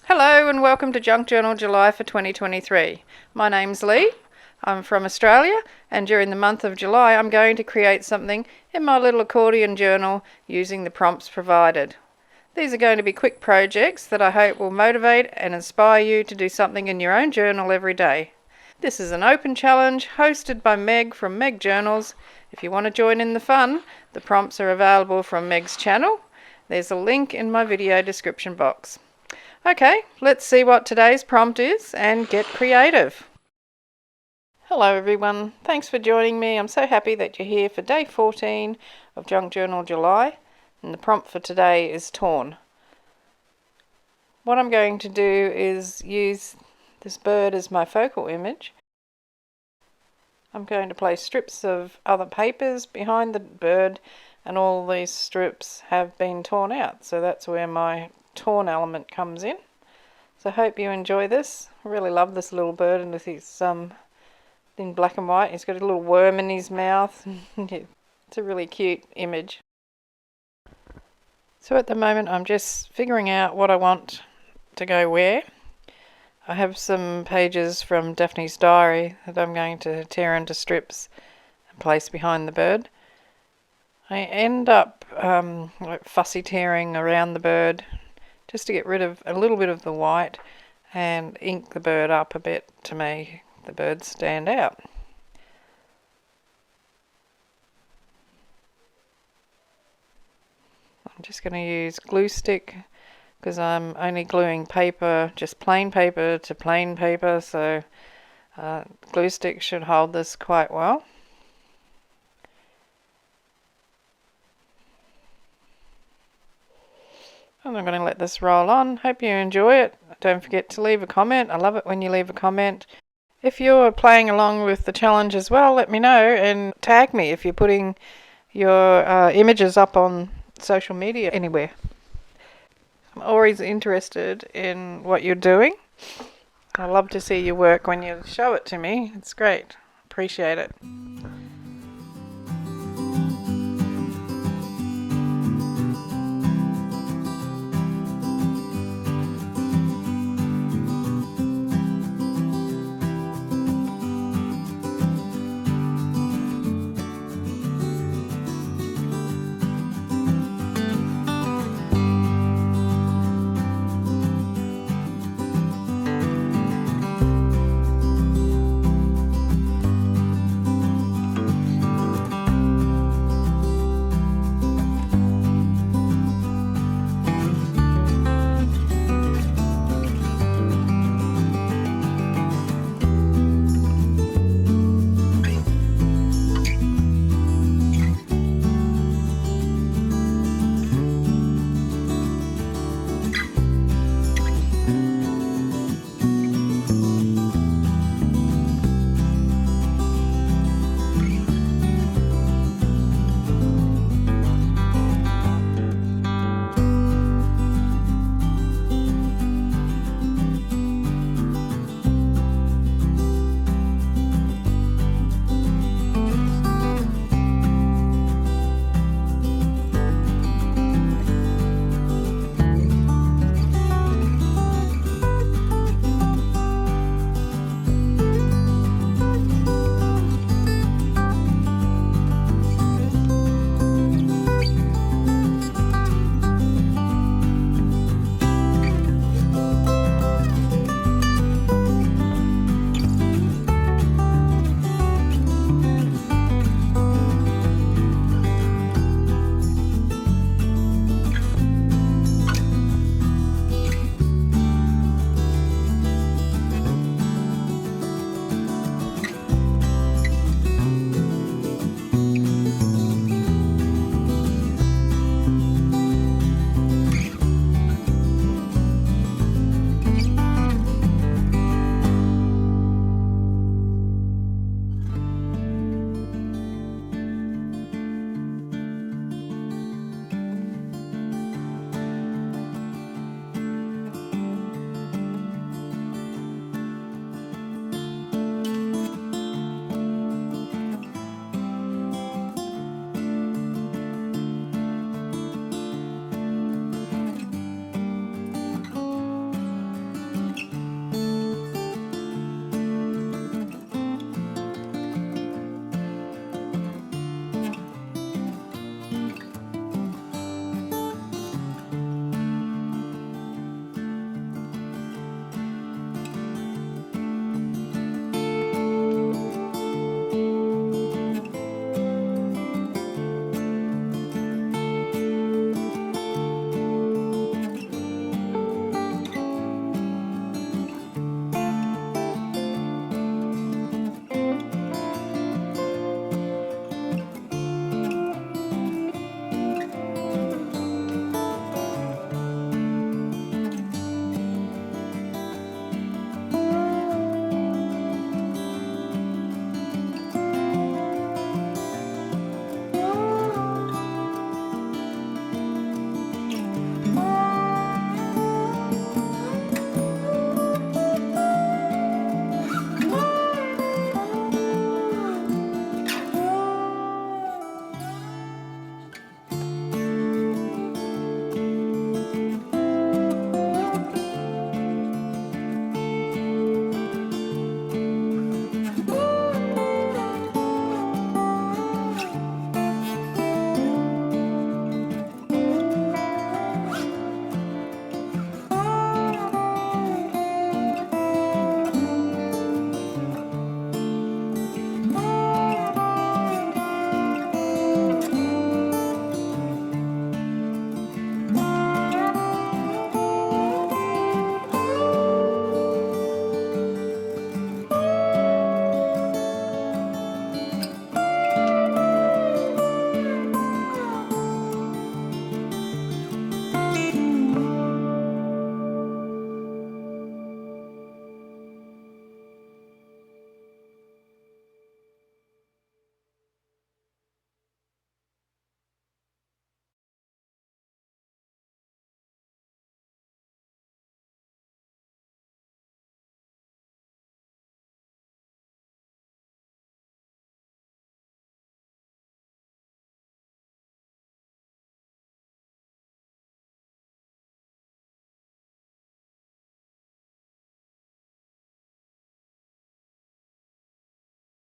Hello and welcome to Junk Journal July for 2023. My name's Leigh. I'm from Australia, and during the month of July I'm going to create something in my little accordion journal using the prompts provided. These are going to be quick projects that I hope will motivate and inspire you to do something in your own journal every day. This is an open challenge hosted by Meg from Meg Journals. If you want to join in the fun, the prompts are available from Meg's channel. There's a link in my video description box. Okay, let's see what today's prompt is and get creative. Hello everyone, thanks for joining me. I'm so happy that you're here for day 14 of Junk Journal July, and the prompt for today is torn. What I'm going to do is use this bird as my focal image. I'm going to place strips of other papers behind the bird, and all these strips have been torn out, so that's where my torn element comes in. So I hope you enjoy this. I really love this little bird, and he's in black and white. He's got a little worm in his mouth. It's a really cute image. So at the moment I'm just figuring out what I want to go where. I have some pages from Daphne's diary that I'm going to tear into strips and place behind the bird. I end up like fussy tearing around the bird just to get rid of a little bit of the white and ink the bird up a bit to make the bird stand out. I'm just going to use glue stick because I'm only gluing paper, just plain paper to plain paper, so glue stick should hold this quite well. And I'm going to let this roll on. Hope you enjoy it. Don't forget to leave a comment. I love it when you leave a comment. If you're playing along with the challenge as well, let me know and tag me if you're putting your images up on social media anywhere. I'm always interested in what you're doing. I love to see your work when you show it to me. It's great. Appreciate it.